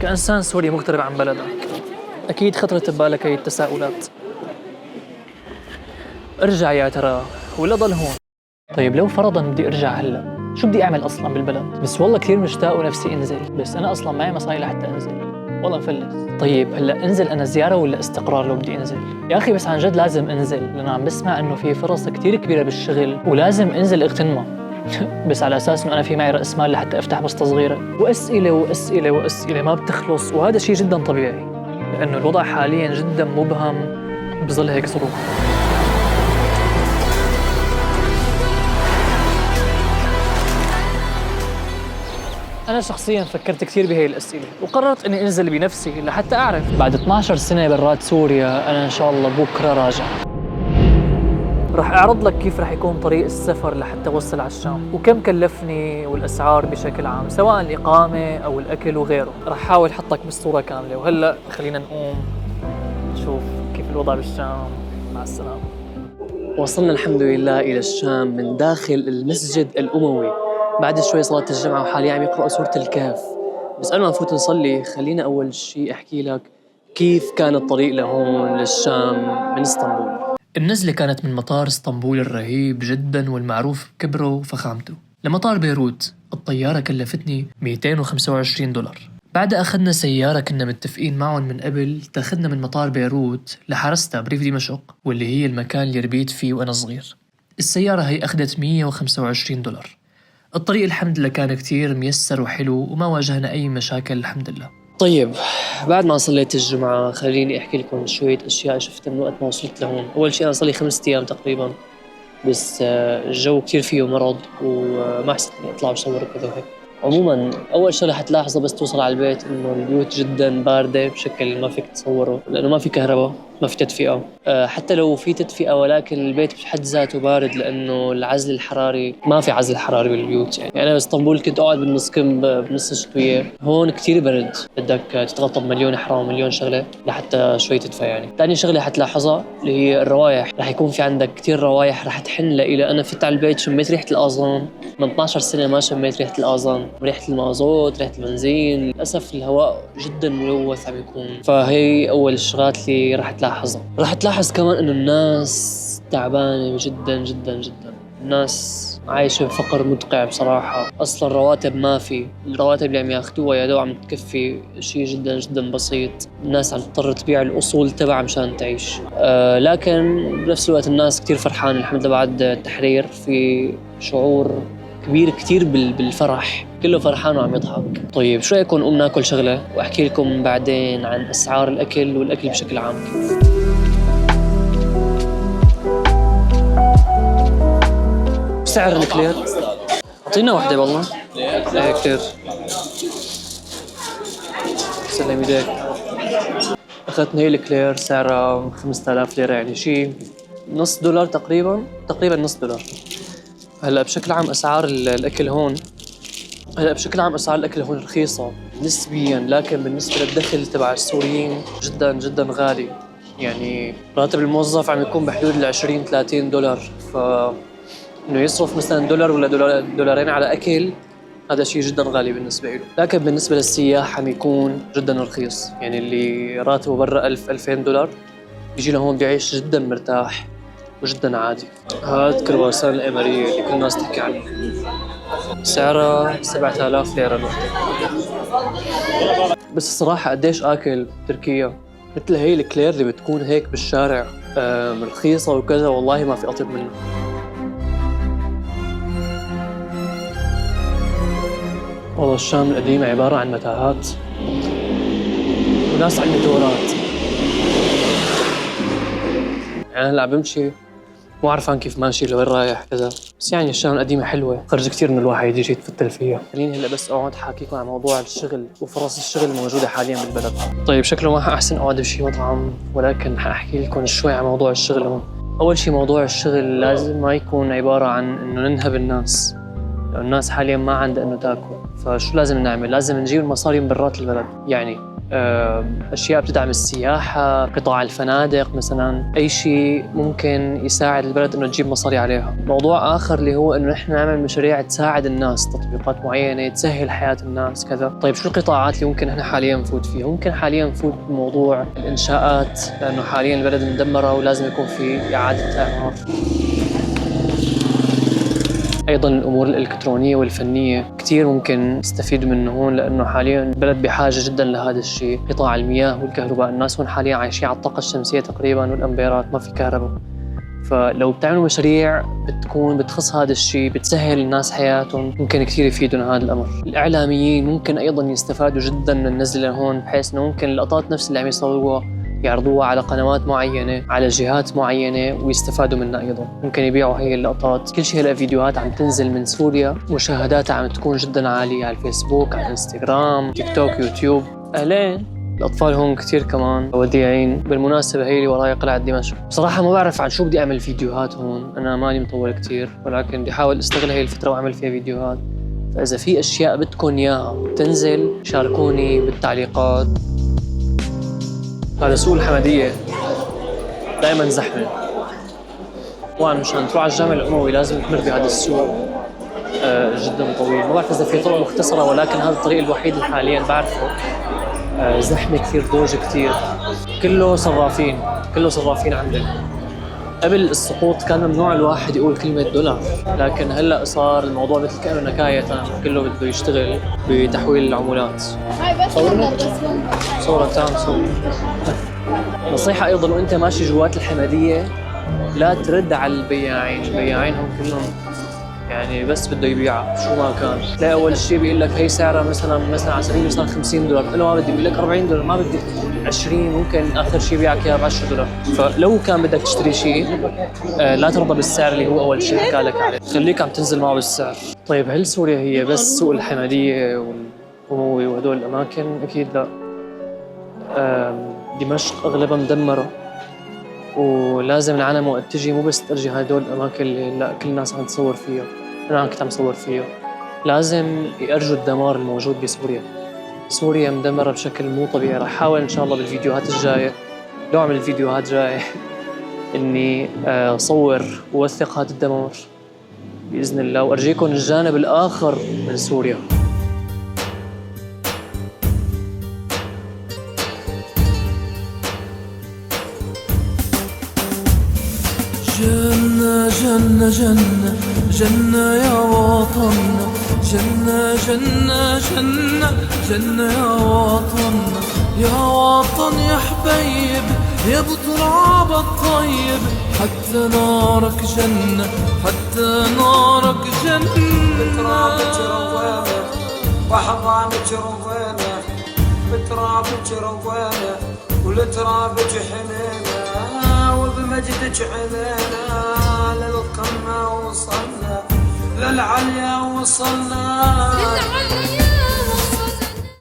كإنسان سوري مغترب عن بلدك، أكيد خطرت ببالك هي التساؤلات. ارجع يا ترى ولا ضل هون؟ طيب لو فرضاً بدي ارجع هلا، شو بدي اعمل اصلا بالبلد؟ بس والله كثير مشتاق ونفسي انزل، بس انا اصلا معي مصاري لحتى انزل، والله مفلس. طيب هلا انزل انا زيارة ولا استقرار لو بدي انزل؟ يا اخي بس عن جد لازم انزل، لانه عم بسمع انه في فرص كثير كبيرة بالشغل ولازم انزل اغتنمها. بس على اساس انه انا في معي راس مال لحتى افتح بسطة صغيرة، واسئلة واسئلة واسئلة ما بتخلص، وهذا شيء جدا طبيعي لانه الوضع حاليا جدا مبهم بظل هيك ظروف. أنا شخصياً فكرت كثير بهي الأسئلة وقررت إني أنزل بنفسي لحتى أعرف. بعد 12 سنة برات سوريا أنا إن شاء الله بكرة راجع. رح أعرض لك كيف رح يكون طريق السفر لحتى أوصل على الشام، وكم كلفني والأسعار بشكل عام سواء الإقامة أو الأكل وغيره. رح أحاول أحطك بالصورة كاملة. وهلأ خلينا نقوم نشوف كيف الوضع بالشام. مع السلامة. وصلنا الحمد لله إلى الشام من داخل المسجد الأموي. بعد شوي صلاة الجمعة وحاليا عم يقرأ سورة الكهف. بس قبل ما نفوت نصلي خلينا أول شيء أحكي لك كيف كان الطريق لهون للشام من اسطنبول. النزلة كانت من مطار اسطنبول الرهيب جدا والمعروف بكبره وفخامته لمطار بيروت. الطيارة كلفتني $225. بعدها أخذنا سيارة كنا متفقين معهم من قبل تاخذنا من مطار بيروت لحرستا بريف دمشق، واللي هي المكان اللي ربيت فيه وأنا صغير. السيارة هي أخذت $125. الطريق الحمد لله كان كتير ميسر وحلو وما واجهنا أي مشاكل الحمد لله. طيب بعد ما صليت الجمعة خليني أحكي لكم شوية أشياء شفتها من وقت ما وصلت لهون. أول شيء أنا صلي 5 أيام تقريبا، بس الجو كتير فيه مرض وما حسيت إني أطلع وصور وكذا وهيك. عموما أول شغلة حتلاحظه بس توصل على البيت إنه البيوت جدا باردة بشكل ما فيك تصوره، لأنه ما في كهرباء ما في تدفئة. حتى لو في تدفئة ولكن البيت بحد ذاته بارد، لأنه العزل الحراري ما في عزل حراري بالبيوت. يعني أنا باسطنبول كنت أقعد بالنص بنص الشتوية، هون كتير برد، بدك تتغطى بمليون حرام ومليون شغلة لحتى شوي تدفى. يعني ثاني شغلة حتلاحظها اللي هي الروايح. رح يكون في عندك كتير روايح رح تحن لإلى. أنا فت على البيت شميت ريحة الآذان، من 12 سنة ما شميت ريحة الآذان، ريحة المازوت، ريحة البنزين. للأسف الهواء جدا ملوث عم يكون. فهي أول الشغلات اللي رح تلاحظها. رح تلاحظ كمان إنه الناس تعبانة جدا جدا جدا. الناس عايشة بفقر مدقع بصراحة. أصلا رواتب ما في، الرواتب اللي عم ياخدوها يا دوب عم تكفي شيء جدا جدا بسيط. الناس عم تضطر تبيع الأصول تبعها مشان تعيش. لكن بنفس الوقت الناس كتير فرحانة الحمد لله. بعد التحرير في شعور كبير كتير بالفرح، كله فرحان وعم يضحك. طيب شو رأيكم نقوم ناكل شغلة وأحكي لكم بعدين عن أسعار الأكل والأكل بشكل عام. سعر الكلير اعطينا واحدة والله. لا كتير. سلم ايديك. اخذت هي الكلير سعرها 5000 ليرة، يعني شيء نص دولار تقريبا نص دولار. هلا بشكل عام اسعار الاكل هون رخيصة نسبيا، لكن بالنسبة للدخل تبع السوريين جدا جدا غالي. يعني راتب الموظف عم يكون بحدود 20-30 دولار، إنه يصرف مثلاً $1 ولا $2 على أكل، هذا شيء جداً غالي بالنسبة له. لكن بالنسبة للسياح عم يكون جداً رخيص. يعني اللي راتبه برا $1000-2000 بيجي لهون بيعيش جداً مرتاح وجداً عادي. هاد كرواسون الإمارية اللي كل الناس تحكي عنه، سعرها 7000 ليرة الوحدة. بس الصراحة قديش آكل تركيا مثل هي الكلير اللي بتكون هيك بالشارع رخيصة وكذا، والله ما في أطيب منه. والله الشام القديمة عبارة عن متاهات وناس على المتورات. يعني هلا بمشي مو عارفان كيف ماشي لوين رايح كذا. بس يعني الشام القديمة حلوة، خرج كتير من الواحد يجي يتفتل فيها. خليني هلا بس اقعد حاكيكم عن موضوع الشغل وفرص الشغل الموجودة حاليا بالبلد. طيب شكله ما احسن اقعد بشي مطعم، ولكن حاحكي لكم شوي عن موضوع الشغل هون. اول شي موضوع الشغل لازم ما يكون عبارة عن انه ننهب الناس. الناس حاليا ما عندها انه تاكل، فشو لازم نعمل؟ لازم نجيب المصاري من برات البلد. يعني أشياء بتدعم السياحة، قطاع الفنادق مثلا، أي شيء ممكن يساعد البلد إنه تجيب مصاري عليها. موضوع آخر اللي هو إنه نحن نعمل مشاريع تساعد الناس، تطبيقات معينة تسهل حياة الناس كذا. طيب شو القطاعات اللي ممكن نحن حاليا نفوت فيها؟ ممكن حاليا نفوت بموضوع الإنشاءات، لأنه حاليا البلد مدمرة ولازم يكون في إعادة إعمار. أيضاً الأمور الإلكترونية والفنية كتير ممكن نستفيد منه هون، لأنه حالياً البلد بحاجة جداً لهذا الشيء. قطاع المياه والكهرباء، الناس هون حالياً عايشين على الطاقة الشمسية تقريباً والأمبيرات، ما في كهرباء. فلو بتعملوا مشاريع بتكون بتخص هذا الشيء، بتسهل الناس حياتهم، ممكن كثير يفيدون هذا الأمر. الإعلاميين ممكن أيضاً يستفادوا جداً من النزلة هون، بحيث إنه ممكن اللقطات نفس اللي عم يصوروها يعرضوها على قنوات معينة، على جهات معينة، ويستفادوا منها أيضاً. ممكن يبيعوا هي اللقطات. كل شيء هلا فيديوهات عم تنزل من سوريا، مشاهداتها عم تكون جداً عالية على الفيسبوك، على الانستغرام، تيك توك، يوتيوب. أهلين، الأطفال هون كتير كمان وديعين. بالمناسبة هي اللي وراي قلعة دمشق. بصراحة ما بعرف عن شو بدي أعمل فيديوهات هون، أنا ماني مطول كتير، ولكن بدي أحاول أستغل هي الفترة وأعمل فيها فيديوهات. فإذا في أشياء بدكم إياها تنزل شاركوني بالتعليقات. هذا سوق الحمدية دائما زحمة. طبعا مشان تروح على الجامع الأموي لازم تمر بهذا السوق جدا طويل. ما بعرف إذا في طرق مختصرة، ولكن هذا الطريق الوحيد اللي حاليا بعرفه. زحمة كثير، دوج كثير، كله صرافين، كله صرافين عندك. قبل السقوط كان ممنوع الواحد يقول كلمة دولار، لكن هلا صار الموضوع مثل كأنه نكاية، كله بده يشتغل بتحويل العملات. هاي بس صورة تمام صورة. نصيحة أيضاً وأنت ماشي جوات الحمدية لا ترد على البياعين، البياعين هم كلهم يعني بس بده يبيعها شو ما كان. تلاقي أول شيء بيقول لك هي سعرها مثلا على سبيل المثال $50، قل له ما بدي، بيقول لك $40، ما بدي 20، ممكن آخر شيء بيعك إياها ب$10. فلو كان بدك تشتري شيء لا ترضى بالسعر اللي هو أول شيء حكى لك عليه، خليك عم تنزل معه بالسعر. طيب هل سوريا هي بس سوق الحمدية والأموي وهدول الأماكن؟ أكيد لا. دمشق أغلبها مدمرة، ولازم العالم وقت تجي مو بس ترجي هدول الأماكن اللي لا كل الناس عم تصور فيها، أنا كنت عم صور فيها. لازم يأرجوا الدمار الموجود بسوريا. سوريا مدمرة بشكل مو طبيعي. رح أحاول إن شاء الله بالفيديوهات الجاية، لو أعمل فيديوهات جاية إني أصور ووثق هذا الدمار بإذن الله، وأرجيكم الجانب الآخر من سوريا. جنة جنة جنة جنة يا وطننا، جنة جنة جنة جنة يا وطننا، يا وطن يا حبيب يا بتراب الطيب، حتى نارك جنة، حتى نارك جنة. بترابك روينا وحضانك روينا، بترابك روينا ولترابك حنينا، وبمجدك علينا للقمة وصلنا، للعليا وصلنا.